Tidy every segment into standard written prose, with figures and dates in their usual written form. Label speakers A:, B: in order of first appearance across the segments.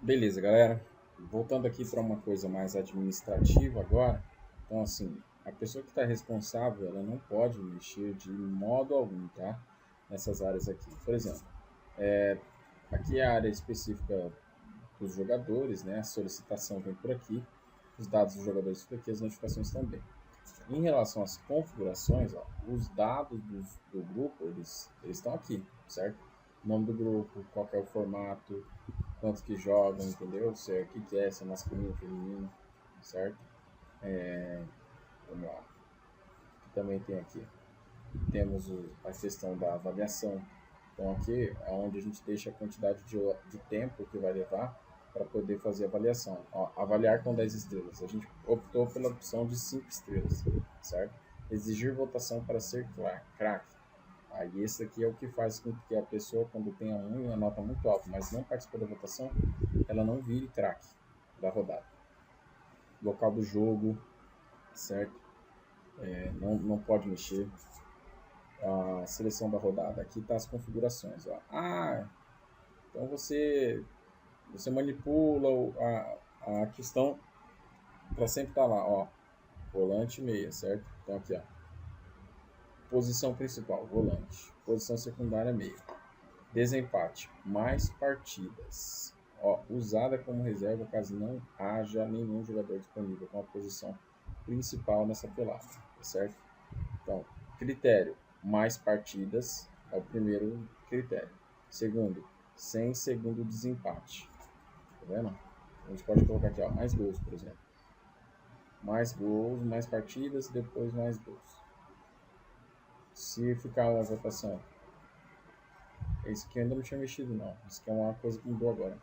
A: Beleza, galera. Voltando aqui para uma coisa mais administrativa agora. Então, assim, a pessoa que está responsável, ela não pode mexer de modo algum, tá? Nessas áreas aqui. Por exemplo, aqui é a área específica dos jogadores, né? A solicitação vem por aqui, os dados dos jogadores por aqui, as notificações também. Em relação às configurações, ó, os dados do grupo, eles estão aqui, certo? O nome do grupo, qual que é o formato, quantos que jogam, entendeu? Se é, o que é, se é masculino, feminino, certo? Vamos lá. Também tem aqui. Temos a questão da avaliação. Então aqui é onde a gente deixa a quantidade de tempo que vai levar para poder fazer a avaliação. Ó, avaliar com 10 estrelas. A gente optou pela opção de 5 estrelas, certo? Exigir votação para ser craque. Aí esse aqui é o que faz com que a pessoa, quando tenha uma nota muito alta, mas não participou da votação, ela não vire craque da rodada. Local do jogo, certo? Não pode mexer. A seleção da rodada. Aqui tá as configurações. Ó. Então você manipula a questão para sempre estar lá. Ó, volante meia, certo? Então aqui, ó. Posição principal, volante. Posição secundária, meia. Desempate, mais partidas. Ó, usada como reserva caso não haja nenhum jogador disponível com a posição principal nessa pelada, tá certo? Então, critério, mais partidas é o primeiro critério. Segundo, sem segundo desempate. Tá vendo? A gente pode colocar aqui, ó, mais gols, por exemplo. Mais gols, mais partidas, depois mais gols. Se ficar uma votação, esse aqui eu ainda não tinha mexido não. Isso aqui é uma coisa que mudou agora.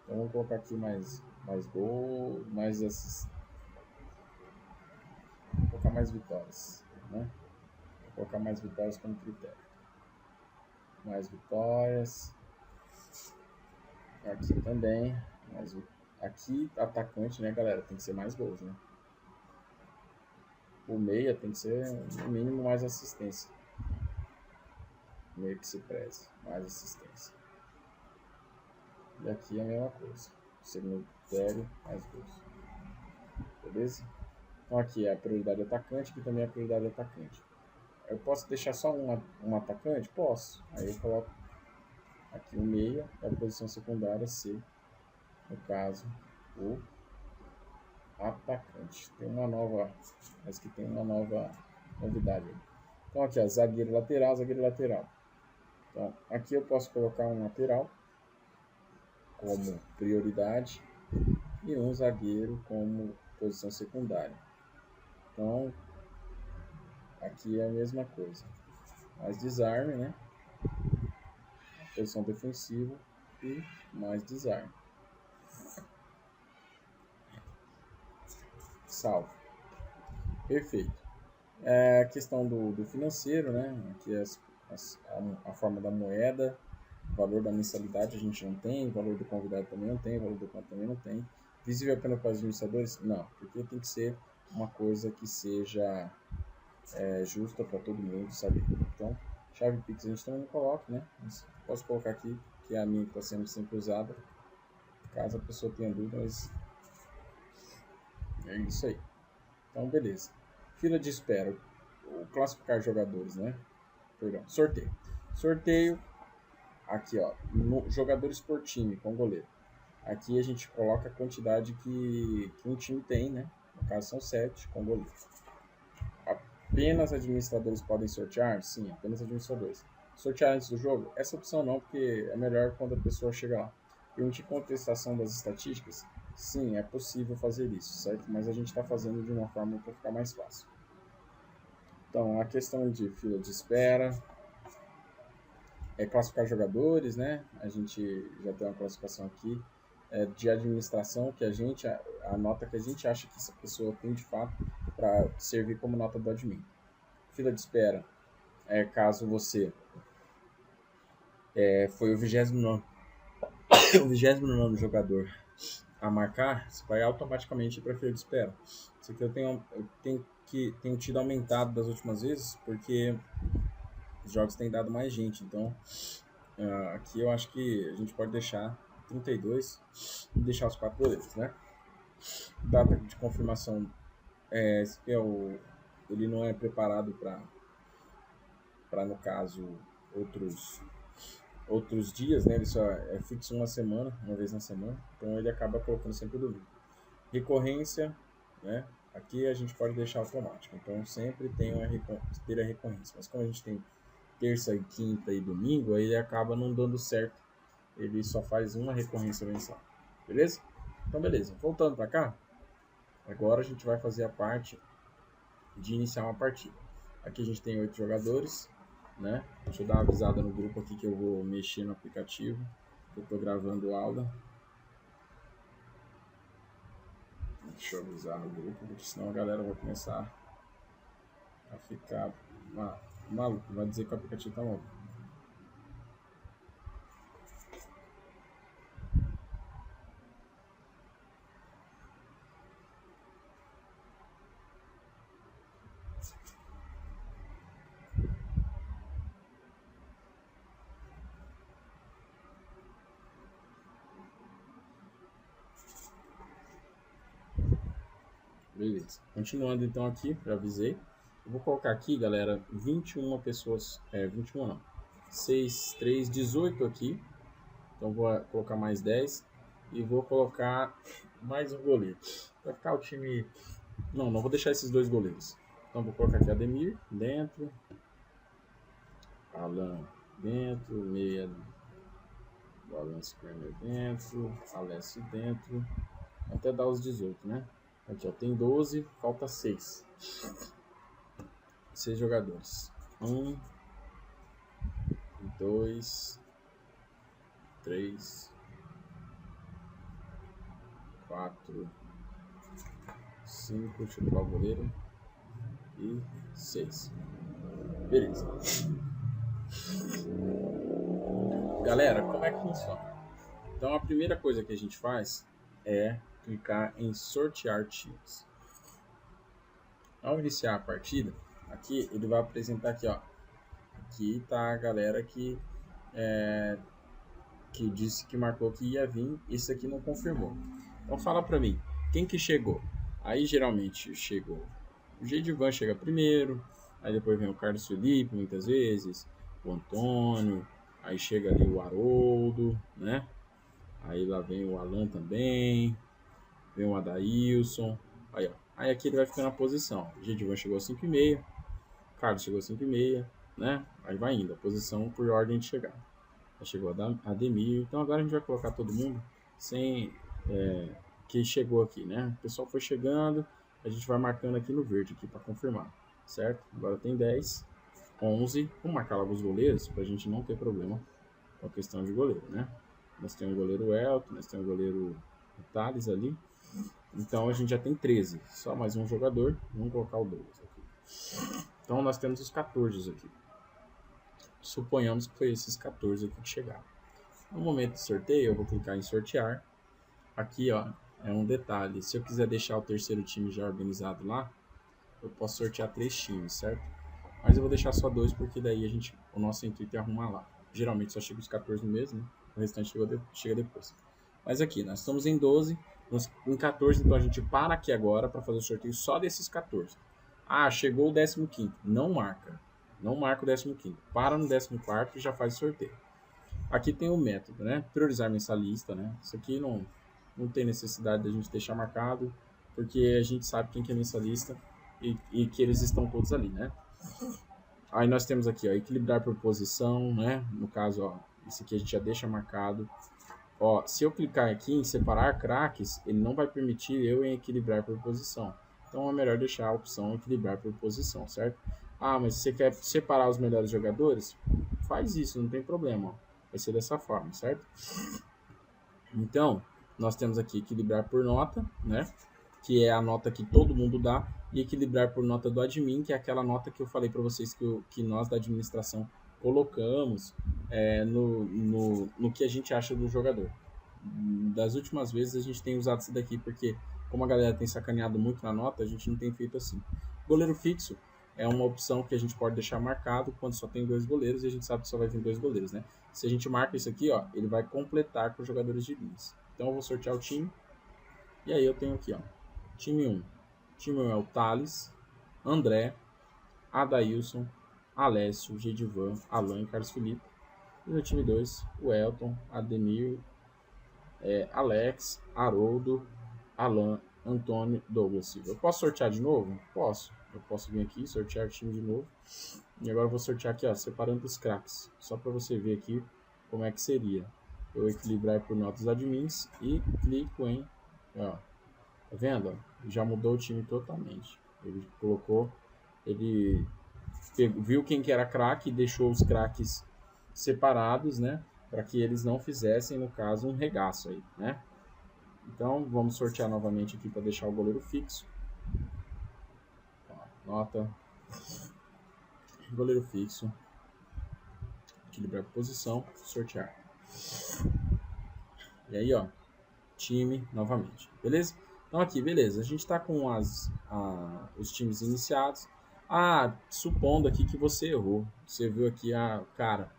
A: Então vamos colocar aqui mais gols, mais esses. Vou colocar mais vitórias, né? Vou colocar mais vitórias como critério. Mais vitórias. Aqui também. Mais, aqui, atacante, né, galera? Tem que ser mais gols, né? O meia tem que ser, no mínimo, mais assistência. Meio que se preze. Mais assistência. E aqui é a mesma coisa. Segundo critério, mais gols. Beleza? Então aqui é a prioridade atacante, aqui também é a prioridade atacante. Eu posso deixar só um atacante? Posso. Aí eu coloco aqui o meia, é a posição secundária C, no caso, o atacante. Tem uma nova, mas que tem uma nova novidade aí. Então aqui, ó, zagueiro lateral, zagueiro lateral. Então aqui eu posso colocar um lateral como prioridade e um zagueiro como posição secundária. Então aqui é a mesma coisa. Mais desarme, né? Posição defensiva e mais desarme. Salvo. Perfeito. A questão do financeiro, né? Aqui a forma da moeda, o valor da mensalidade a gente não tem, o valor do convidado também não tem, o valor do conto também não tem. Visível apenas para os administradores? Não, porque tem que ser uma coisa que seja justa para todo mundo, sabe? Então, chave Pix a gente também não coloca, né? Mas posso colocar aqui, que é a minha que está sendo sempre usada, caso a pessoa tenha dúvidas. É isso aí. Então, beleza. Fila de espera. O classificar jogadores, né? Perdão. Sorteio. Sorteio. Aqui, ó. Jogadores por time com goleiro. Aqui a gente coloca a quantidade que um time tem, né? No caso são 7 com goleiro. Apenas administradores podem sortear? Sim, apenas administradores. Sortear antes do jogo? Essa opção não, porque é melhor quando a pessoa chega lá. Permitir contestação das estatísticas? Sim, é possível fazer isso, certo? Mas a gente está fazendo de uma forma para ficar mais fácil. Então, a questão de fila de espera, classificar jogadores, né? A gente já tem uma classificação aqui de administração que a nota que a gente acha que essa pessoa tem de fato para servir como nota do admin. Fila de espera caso você foi o 29 o 29 jogador a marcar, você vai automaticamente para a fila de espera. Isso aqui tenho tido aumentado das últimas vezes, porque os jogos têm dado mais gente, então aqui eu acho que a gente pode deixar 32 e deixar os 4 goleiros, né? Data de confirmação ele não é preparado para no caso, outros dias, né? Ele só é fixo uma vez na semana, então ele acaba colocando sempre o domingo. Recorrência, né? Aqui a gente pode deixar automático, então sempre tem ter a recorrência, mas como a gente tem terça e quinta e domingo, aí ele acaba não dando certo, ele só faz uma recorrência mensal, beleza? Então beleza, voltando para cá, agora a gente vai fazer a parte de iniciar uma partida. Aqui a gente tem 8 jogadores, né? Deixa eu dar uma avisada no grupo aqui que eu vou mexer no aplicativo, que eu estou gravando aula. Deixa eu avisar no grupo, porque senão a galera vai começar a ficar maluco, vai dizer que o aplicativo está maluco. Beleza. Continuando então aqui, já avisei. Eu vou colocar aqui, galera, 21 pessoas. 21 não. 6, 3, 18 aqui. Então vou colocar mais 10. E vou colocar mais um goleiro. Vai ficar o time... Não vou deixar esses 2 goleiros. Então vou colocar aqui Ademir dentro. Alan dentro. Meia. Alan Skramer dentro. Alessio dentro. Até dar os 18, né? Aqui, ó, tem 12, falta 6. 6 jogadores. 1, 2, 3, 4, 5, deixa eu pular o goleiro. E 6. Beleza. Galera, como é que funciona? Então, a primeira coisa que a gente faz é clicar em sortear times. Ao iniciar a partida, aqui ele vai apresentar aqui, ó. Aqui tá a galera que disse que marcou que ia vir, esse aqui não confirmou. Então fala pra mim, quem que chegou? Aí geralmente chegou o Gedivan, chega primeiro, aí depois vem o Carlos Felipe, muitas vezes, o Antônio, aí chega ali o Haroldo, né? Aí lá vem o Alan também, vem o Adailson, aí ó. Aí aqui ele vai ficando na posição. O Gedivan chegou às 5h30, o Carlos chegou às 5h30, né? Aí vai indo, a posição por ordem de chegada. Aí chegou a Ademir, então agora a gente vai colocar todo mundo sem que chegou aqui, né? O pessoal foi chegando, a gente vai marcando aqui no verde aqui para confirmar, certo? Agora tem 10, 11, vamos marcar logo os goleiros para a gente não ter problema com a questão de goleiro, né? Nós temos o goleiro Elton, nós temos o goleiro Thales ali, então a gente já tem 13, só mais um jogador, vamos colocar o Douglas aqui. Então nós temos os 14 aqui. Suponhamos que foi esses 14 aqui que chegaram. No momento de sorteio, eu vou clicar em sortear. Aqui, ó, é um detalhe. Se eu quiser deixar o terceiro time já organizado lá, eu posso sortear 3 times, certo? Mas eu vou deixar só 2, porque daí o nosso intuito é arrumar lá. Geralmente só chega os 14 no mês, né? O restante chega depois. Mas aqui, nós estamos em 12, em 14, então a gente para aqui agora para fazer o sorteio só desses 14. Ah, chegou o 15º. Não marca. Não marca o 15º. Para no 14º e já faz o sorteio. Aqui tem o método, né? Priorizar mensalista, né? Isso aqui não tem necessidade da gente deixar marcado, porque a gente sabe quem que é mensalista e que eles estão todos ali, né? Aí nós temos aqui, ó, equilibrar por posição, né? No caso, ó, isso aqui a gente já deixa marcado. Ó, se eu clicar aqui em separar craques, ele não vai permitir eu em equilibrar por posição. Então é melhor deixar a opção equilibrar por posição, certo? Ah, mas você quer separar os melhores jogadores? Faz isso, não tem problema, ó. Vai ser dessa forma, certo? Então, nós temos aqui equilibrar por nota, né? Que é a nota que todo mundo dá, e equilibrar por nota do admin, que é aquela nota que eu falei para vocês que nós da administração colocamos no que a gente acha do jogador. Das últimas vezes a gente tem usado isso daqui, porque como a galera tem sacaneado muito na nota, a gente não tem feito assim. Goleiro fixo, é uma opção que a gente pode deixar marcado quando só tem 2 goleiros, e a gente sabe que só vai vir 2 goleiros, né? Se a gente marca isso aqui, ó, ele vai completar com os jogadores de linhas. Então eu vou sortear o time, e aí eu tenho aqui, ó, time 1. Time 1 é o Thales, André, Adailson, Alessio, Gedivan, Alan e Carlos Felipe. E no time 2, o Elton, Ademir, Alex, Haroldo, Alan, Antônio, Douglas Silva. Eu posso sortear de novo? Posso. Eu posso vir aqui, sortear o time de novo. E agora eu vou sortear aqui, ó, separando os craques. Só para você ver aqui como é que seria. Eu equilibrar por notas admins e clico em... Ó, tá vendo? Já mudou o time totalmente. Ele colocou... Ele viu quem que era craque e deixou os craques separados, né? Para que eles não fizessem, no caso, um regaço aí, né? Então, vamos sortear novamente aqui para deixar o goleiro fixo. Nota. Goleiro fixo. Equilibrar a posição. Sortear. E aí, ó. Time novamente. Beleza? Então, aqui, beleza. A gente está com os times iniciados. Supondo aqui que você errou. Você viu aqui, cara,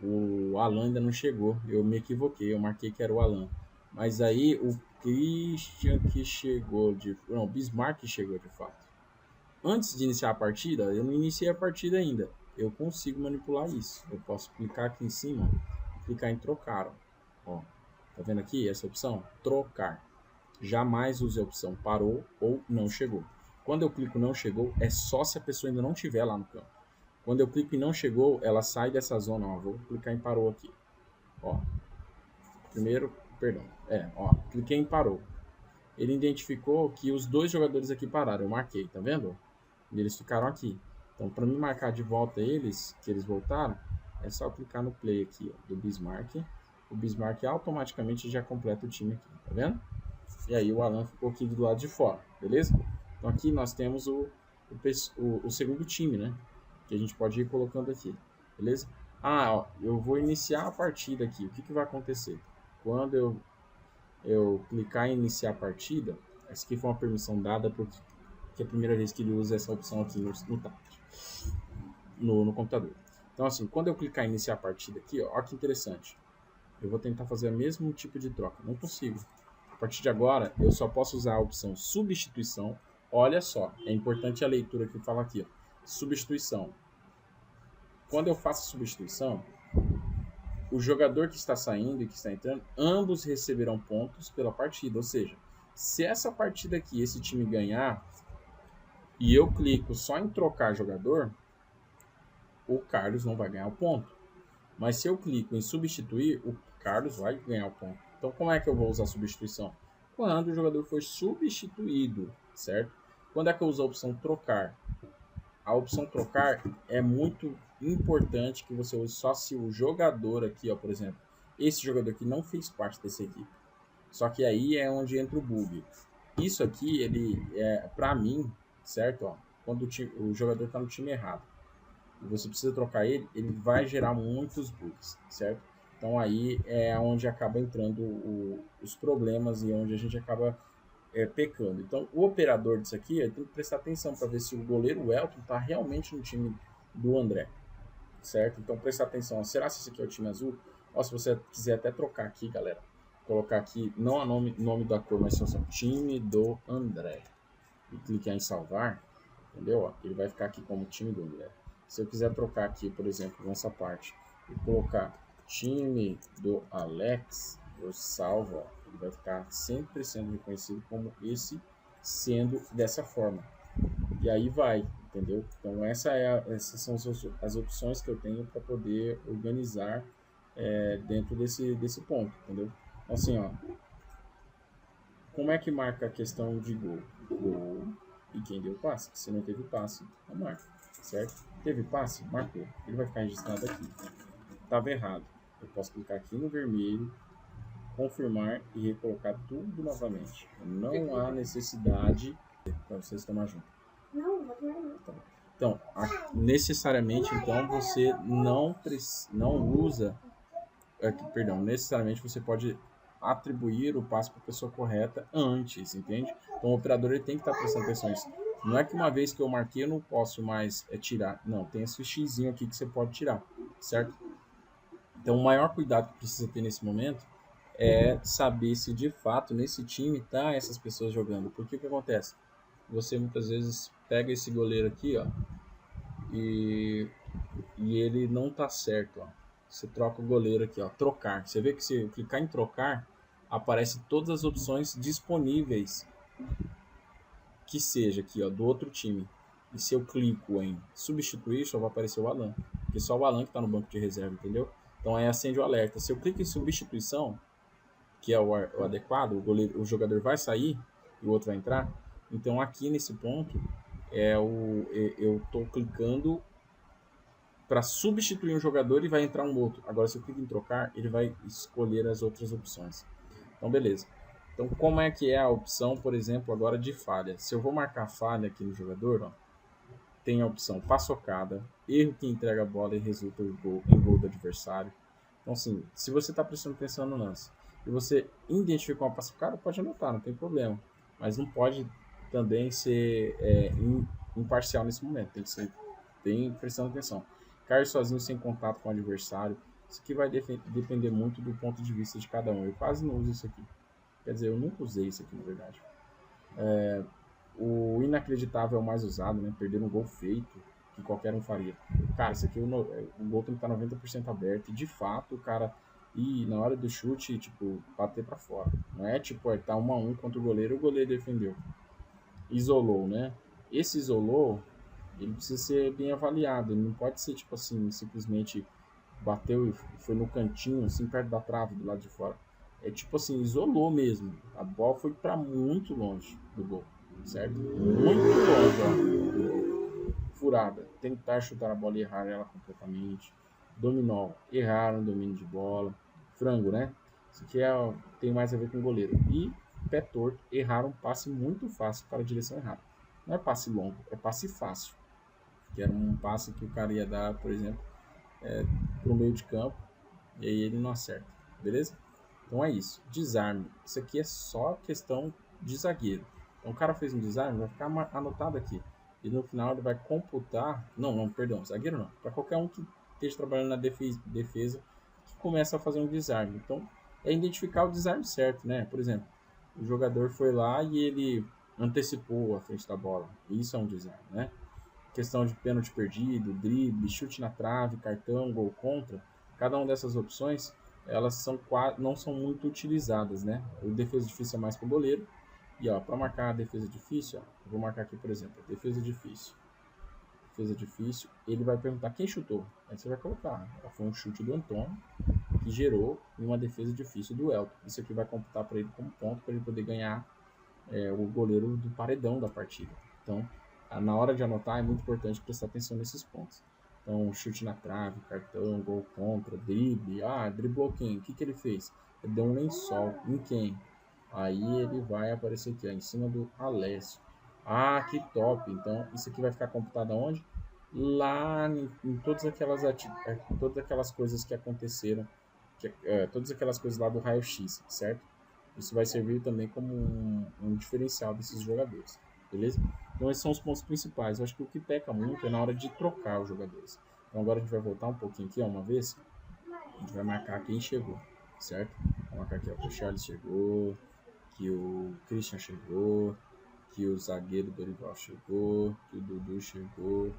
A: o Alan ainda não chegou. Eu me equivoquei. Eu marquei que era o Alan. Mas aí o Christian que chegou de... Não, o Bismarck chegou de fato. Antes de iniciar a partida, eu não iniciei a partida ainda. Eu consigo manipular isso. Eu posso clicar aqui em cima e clicar em trocar. Ó, tá vendo aqui essa opção? Trocar. Jamais use a opção parou ou não chegou. Quando eu clico não chegou, é só se a pessoa ainda não estiver lá no campo. Quando eu clico em não chegou, ela sai dessa zona. Ó, vou clicar em parou aqui. Ó, primeiro, perdão. Ó, cliquei em parou. Ele identificou que os 2 jogadores aqui pararam. Eu marquei, tá vendo? E eles ficaram aqui. Então, para me marcar de volta eles, que eles voltaram, é só clicar no play aqui, ó, do Bismarck. O Bismarck automaticamente já completa o time aqui, tá vendo? E aí o Alan ficou aqui do lado de fora, beleza? Então aqui nós temos o segundo time, né? Que a gente pode ir colocando aqui, beleza? Ó, eu vou iniciar a partida aqui. O que vai acontecer? Quando eu clicar em iniciar a partida, essa aqui foi uma permissão dada porque é a primeira vez que ele usa essa opção aqui no tablet, no computador. Então assim, quando eu clicar em iniciar a partida aqui, ó que interessante. Eu vou tentar fazer o mesmo tipo de troca. Não consigo. A partir de agora, eu só posso usar a opção substituição. Olha só, é importante a leitura que fala aqui, ó. Substituição. Quando eu faço a substituição, o jogador que está saindo e que está entrando, ambos receberão pontos pela partida. Ou seja, se essa partida aqui, esse time ganhar, e eu clico só em trocar jogador, o Carlos não vai ganhar o ponto. Mas se eu clico em substituir, o Carlos vai ganhar o ponto. Então, como é que eu vou usar a substituição? Quando o jogador for substituído, certo? Quando é que eu uso a opção trocar? A opção trocar é muito importante que você use só se o jogador aqui, ó, por exemplo, esse jogador aqui não fez parte dessa equipe. Só que aí é onde entra o bug. Isso aqui, ele é, pra mim, certo? Ó, quando o jogador está no time errado e você precisa trocar ele, ele vai gerar muitos bugs, certo? Então aí é onde acaba entrando os problemas e onde a gente acaba pecando. Então o operador disso aqui tem que prestar atenção para ver se o goleiro Elton está realmente no time do André, certo? Então prestar atenção, será que esse aqui é o time azul? Ó, se você quiser até trocar aqui, galera, colocar aqui, não o nome da cor, mas só time do André, e clicar em salvar, entendeu? Ó, ele vai ficar aqui como time do André. Se eu quiser trocar aqui, por exemplo, nessa parte, e colocar time do Alex, eu salvo, ó, ele vai ficar sempre sendo reconhecido como esse, sendo dessa forma. E aí vai, entendeu? Então essas são as opções que eu tenho para poder organizar dentro desse ponto, entendeu? Assim, ó, como é que marca a questão de gol? Gol e quem deu passe. Se não teve passe, não marca, certo? Teve passe? Marcou. Ele vai ficar registrado aqui. Estava errado. Eu posso clicar aqui no vermelho, confirmar e recolocar tudo novamente. Não há necessidade para vocês tomar junto. Não, vou tomar junto. Então, necessariamente, então, você não usa... perdão, necessariamente você pode atribuir o passe para a pessoa correta antes, entende? Então o operador ele tem que estar prestando atenção nisso. Não é que uma vez que eu marquei eu não posso mais tirar. Não, tem esse xizinho aqui que você pode tirar, certo? Então o maior cuidado que precisa ter nesse momento é saber se de fato nesse time tá essas pessoas jogando. Porque o que acontece? Você muitas vezes pega esse goleiro aqui, ó, e, e ele não tá certo, ó. Você troca o goleiro aqui, ó, trocar. Você vê que se eu clicar em trocar, aparece todas as opções disponíveis que seja aqui, ó, do outro time. E se eu clico em substituir, só vai aparecer o Alan. Porque só o Alan que está no banco de reserva, entendeu? Então aí acende o alerta. Se eu clico em substituição, que é o adequado, o jogador vai sair e o outro vai entrar. Então aqui nesse ponto, eu estou clicando para substituir um jogador e vai entrar um outro. Agora, se eu clico em trocar, ele vai escolher as outras opções. Então, beleza. Então, como é que é a opção, por exemplo, agora de falha? Se eu vou marcar falha aqui no jogador, ó, tem a opção paçocada, erro que entrega a bola e resulta em gol do adversário. Então, assim, se você está prestando atenção no lance e você identificou uma paçocada, pode anotar, não tem problema. Mas não pode também ser imparcial nesse momento, tem que ser bem prestando atenção. Cair sozinho sem contato com o adversário, isso aqui vai depender muito do ponto de vista de cada um. Eu quase não uso isso aqui. Quer dizer, eu nunca usei isso aqui, na verdade. O inacreditável é o mais usado, né? Perder um gol feito, que qualquer um faria. Cara, isso aqui o gol tem que estar 90% aberto. E de fato, o cara na hora do chute, tipo, bater para fora. Não é tipo, tá 1-1 contra o goleiro defendeu. Isolou, né? Esse isolou, ele precisa ser bem avaliado. Ele não pode ser, tipo assim, simplesmente bateu e foi no cantinho, assim, perto da trave, do lado de fora. É tipo assim, isolou mesmo. A bola foi para muito longe do gol, certo? Muito longe, ó. Furada. Tentar chutar a bola e errar ela completamente. Dominó. Erraram o domínio de bola. Frango, né? Isso aqui tem mais a ver com o goleiro. E pé torto. Erraram um passe muito fácil para a direção errada. Não é passe longo, é passe fácil. Que era um passe que o cara ia dar, por exemplo, para o meio de campo, e aí ele não acerta, beleza? Então é isso, desarme. Isso aqui é só questão de zagueiro. Então o cara fez um desarme, vai ficar anotado aqui. E no final ele vai computar. Não, perdão, zagueiro não. Para qualquer um que esteja trabalhando na defesa que começa a fazer um desarme. Então é identificar o desarme certo, né? Por exemplo, o jogador foi lá e ele antecipou a frente da bola. Isso é um desarme, né? Questão de pênalti perdido, drible, chute na trave, cartão, gol contra, cada uma dessas opções, elas não são muito utilizadas, né? O defesa difícil é mais para o goleiro. E ó, para marcar a defesa difícil, ó, eu vou marcar aqui, por exemplo, defesa difícil. Defesa difícil, ele vai perguntar quem chutou. Aí você vai colocar, foi um chute do Antônio que gerou uma defesa difícil do Elton. Isso aqui vai computar para ele como ponto para ele poder ganhar o goleiro do paredão da partida. Então, na hora de anotar, é muito importante prestar atenção nesses pontos. Então, chute na trave, cartão, gol contra, drible. Ah, driblou quem? O que ele fez? Ele deu um lençol. Em quem? Aí ele vai aparecer aqui, ó, em cima do Alessio. Ah, que top! Então, isso aqui vai ficar computado aonde? Lá em todas aquelas coisas que aconteceram, todas aquelas coisas lá do raio-x, certo? Isso vai servir também como um diferencial desses jogadores, beleza? Então esses são os pontos principais. Eu acho que o que peca muito é na hora de trocar os jogadores. Então agora a gente vai voltar um pouquinho aqui, ó, uma vez. A gente vai marcar quem chegou, certo? Vou marcar aqui, ó, que o Charles chegou, que o Christian chegou, que o zagueiro Dorival chegou, que o Dudu chegou,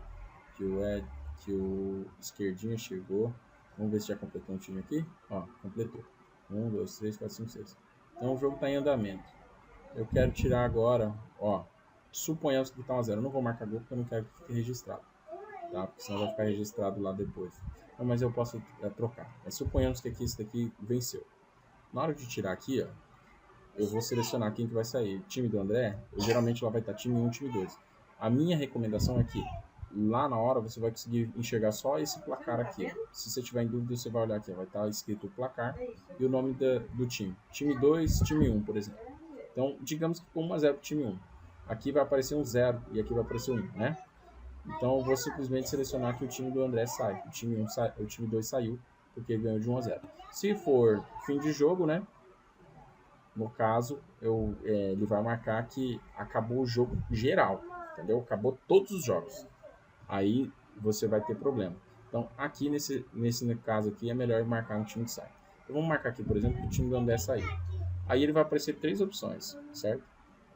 A: que o Esquerdinha chegou. Vamos ver se já completou um time aqui. Ó, completou. 1, 2, 3, 4, 5, 6. Então o jogo está em andamento. Eu quero tirar agora, ó. Suponhamos que está 1-0. Eu não vou marcar gol porque eu não quero que fique registrado, tá? Porque senão vai ficar registrado lá depois. Não, mas eu posso trocar. Mas suponhamos que aqui esse daqui venceu. Na hora de tirar aqui, ó, eu vou selecionar quem que vai sair. Time do André, geralmente lá vai estar time 1, time 2. A minha recomendação é que lá na hora você vai conseguir enxergar só esse placar aqui. Se você tiver em dúvida, você vai olhar aqui. Vai estar escrito o placar e o nome do time. Time 2, time 1, por exemplo. Então, digamos que ficou 1-0 para o time 1. Aqui vai aparecer um 0 e aqui vai aparecer 1, né? Então, eu vou simplesmente selecionar que o time do André sai. O time 2 saiu porque ele ganhou de 1-0. Se for fim de jogo, né? No caso, ele vai marcar que acabou o jogo geral. entendeu? Acabou todos os jogos. Aí você vai ter problema. Então, aqui nesse caso aqui, é melhor marcar um time que sai. Então, vamos marcar aqui, por exemplo, que o time do André sair. Aí ele vai aparecer 3 opções, certo?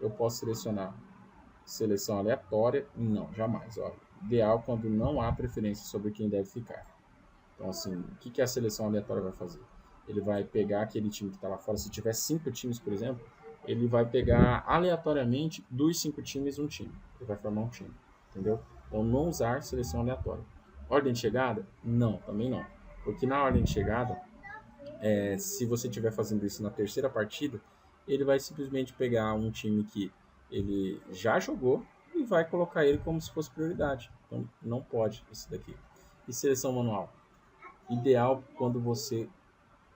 A: Eu posso selecionar seleção aleatória. Não, jamais. Ó. Ideal quando não há preferência sobre quem deve ficar. Então, assim, o que a seleção aleatória vai fazer? Ele vai pegar aquele time que está lá fora. Se tiver 5 times, por exemplo, ele vai pegar aleatoriamente dos 5 times um time. Ele vai formar um time, entendeu? Então, não usar seleção aleatória. Ordem de chegada? Não, também não. Porque na ordem de chegada, se você estiver fazendo isso na terceira partida, ele vai simplesmente pegar um time que ele já jogou e vai colocar ele como se fosse prioridade. Então, não pode esse daqui. E seleção manual? Ideal quando você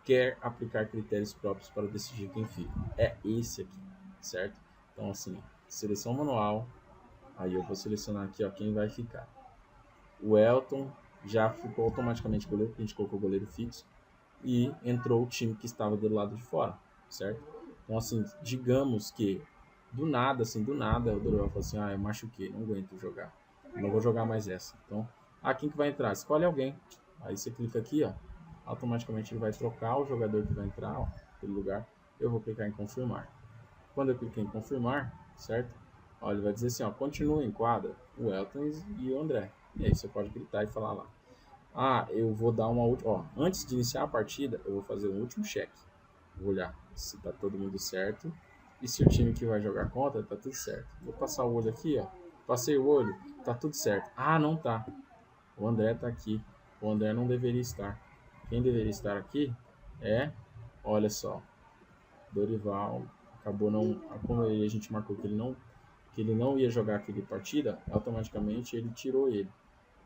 A: quer aplicar critérios próprios para decidir quem fica. É esse aqui, certo? Então, assim, seleção manual. Aí eu vou selecionar aqui, ó, quem vai ficar. O Elton já ficou automaticamente goleiro, porque a gente colocou o goleiro fixo. E entrou o time que estava do lado de fora, certo? Então, assim, digamos que do nada, o Dorival falou assim, eu machuquei, não aguento jogar. Não vou jogar mais essa. Então, quem que vai entrar? Escolhe alguém. Aí você clica aqui, ó. Automaticamente ele vai trocar o jogador que vai entrar, ó, pelo lugar. Eu vou clicar em confirmar. Quando eu cliquei em confirmar, certo? Ó, ele vai dizer assim, ó, continua em quadra o Elton e o André. E aí você pode gritar e falar lá. Eu vou dar uma última. Ó, antes de iniciar a partida, eu vou fazer um último check. Vou olhar se tá todo mundo certo. E se o time que vai jogar contra, tá tudo certo. Vou passar o olho aqui, ó. Passei o olho, tá tudo certo. Não tá. O André tá aqui. O André não deveria estar. Quem deveria estar aqui olha só, Dorival. Acabou não. Como a gente marcou que ele não ia jogar aquele partida, automaticamente ele tirou ele.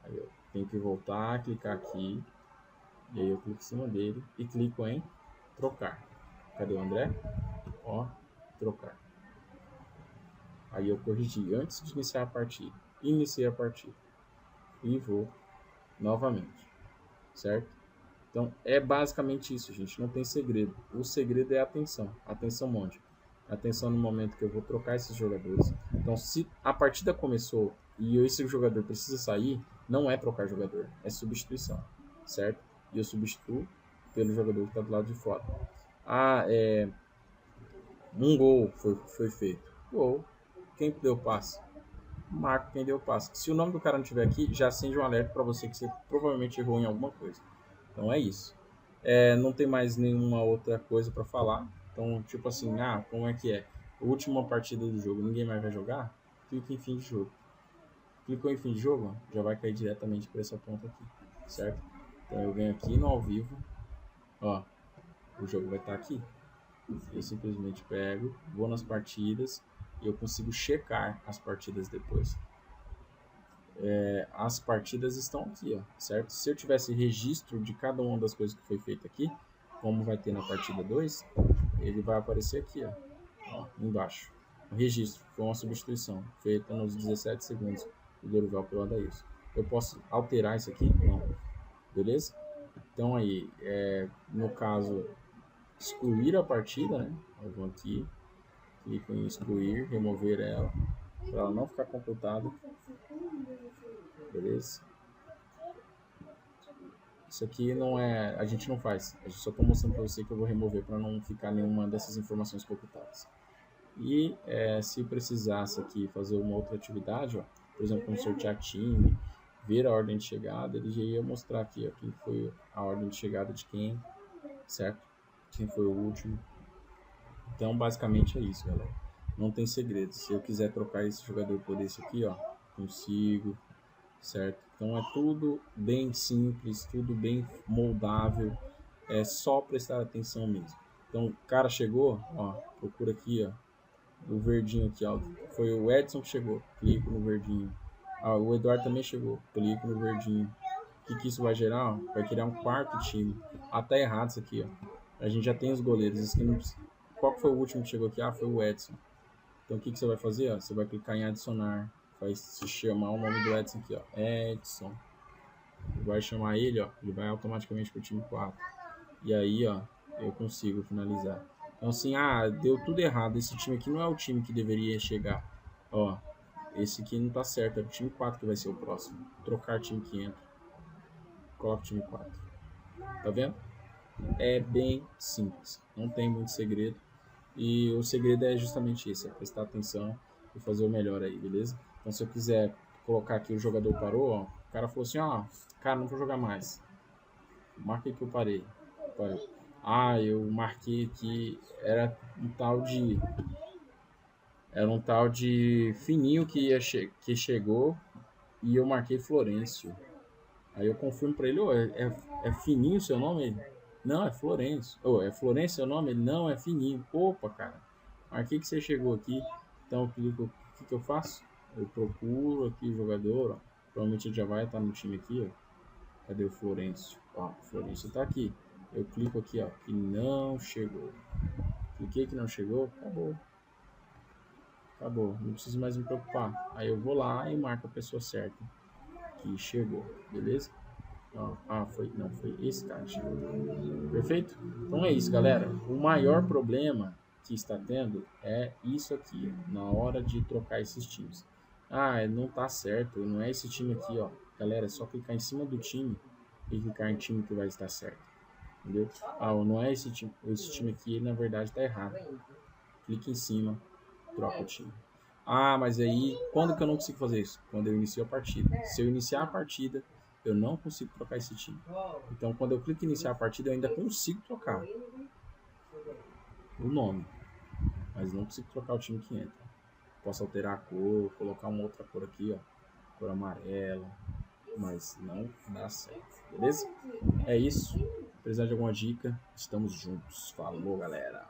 A: Aí eu tenho que voltar, clicar aqui. E aí eu clico em cima dele e clico em trocar. Cadê o André? Ó, trocar. Aí eu corrigi antes de iniciar a partida. Iniciei a partida. E vou novamente. Certo? Então é basicamente isso, gente. Não tem segredo. O segredo é a atenção. Atenção onde? Atenção no momento que eu vou trocar esses jogadores. Então, se a partida começou e esse jogador precisa sair, não é trocar jogador, é substituição, certo? E eu substituo pelo jogador que está do lado de fora. Um gol foi feito. Gol. Quem deu passe? Marco quem deu passe. Se o nome do cara não estiver aqui, já acende um alerta para você que você provavelmente errou em alguma coisa. Então é isso. Não tem mais nenhuma outra coisa para falar. Então, tipo assim, como é que é? A última partida do jogo, ninguém mais vai jogar? Clica em fim de jogo. Clicou em fim de jogo, já vai cair diretamente para essa ponta aqui, certo? Então eu venho aqui no ao vivo, ó, o jogo vai estar aqui. Eu simplesmente pego, vou nas partidas e eu consigo checar as partidas depois. As partidas estão aqui, ó, certo? Se eu tivesse registro de cada uma das coisas que foi feita aqui, como vai ter na partida 2, ele vai aparecer aqui, ó, embaixo. O registro foi uma substituição feita nos 17 segundos do Dorival pelo Adailson. Eu posso alterar isso aqui? Não. Beleza? Então aí, no caso, excluir a partida, né? Eu vou aqui, clico em excluir, remover ela, para ela não ficar completada. Beleza? Isso aqui não é, a gente não faz. A gente só estou mostrando para você que eu vou remover para não ficar nenhuma dessas informações computadas. E se precisasse aqui fazer uma outra atividade, ó, por exemplo, como sortear time, ver a ordem de chegada, ele já ia mostrar aqui, ó, quem foi a ordem de chegada de quem, certo? Quem foi o último. Então, basicamente é isso, galera. Não tem segredo. Se eu quiser trocar esse jogador por esse aqui, ó, consigo, certo? Então é tudo bem simples, tudo bem moldável, é só prestar atenção mesmo. Então, o cara chegou, ó, procura aqui, ó, o verdinho aqui, ó, foi o Edson que chegou, clico no verdinho. O Eduardo também chegou, clico no verdinho. O que isso vai gerar? Ó? Vai criar um quarto time. Tá errado isso aqui, ó. A gente já tem os goleiros. Qual que foi o último que chegou aqui? Foi o Edson. Então o que você vai fazer? Ó? Você vai clicar em adicionar. Vai se chamar o nome do Edson aqui, ó. Edson. Vai chamar ele, ó. Ele vai automaticamente pro time 4. E aí, ó, eu consigo finalizar. Então assim, deu tudo errado. Esse time aqui não é o time que deveria chegar. Ó, esse aqui não tá certo, é o time 4 que vai ser o próximo. Trocar time que entra. Coloca o time 4. Tá vendo? É bem simples, não tem muito segredo. E o segredo é justamente esse, é prestar atenção e fazer o melhor aí, beleza? Então se eu quiser colocar aqui o jogador parou, ó, o cara falou assim, ó, cara, não vou jogar mais. Marquei que eu parei. Ah, eu marquei aqui, era um tal de Fininho que chegou e eu marquei Florencio. Aí eu confirmo pra ele, é Fininho seu nome? Ele, não, é Florencio. É Florencio seu nome? Ele, não, é Fininho. Opa, cara, marquei que você chegou aqui. Então, o que eu faço? Eu procuro aqui o jogador, ó. Provavelmente ele já vai estar no time aqui, ó. Cadê o Florencio? Ó, o Florencio tá aqui. Eu clico aqui, ó, que não chegou. Cliquei que não chegou, acabou. Acabou, não preciso mais me preocupar. Aí eu vou lá e marco a pessoa certa que chegou, beleza? Foi esse cara que chegou. Perfeito? Então é isso, galera. O maior problema que está tendo é isso aqui, ó, na hora de trocar esses times. Ah, não tá certo, não é esse time aqui, ó. Galera, é só clicar em cima do time e clicar em time que vai estar certo. Entendeu? Ah, não é esse time aqui, na verdade tá errado. Clique em cima, troca o time. Ah, mas aí, quando que eu não consigo fazer isso? Quando eu inicio a partida. Se eu iniciar a partida, eu não consigo trocar esse time. Então, quando eu clico em iniciar a partida, eu ainda consigo trocar o nome, mas não consigo trocar o time que entra. Posso alterar a cor, colocar uma outra cor aqui, ó, cor amarela, mas não dá certo, beleza? É isso. Se precisar de alguma dica, estamos juntos. Falou, galera!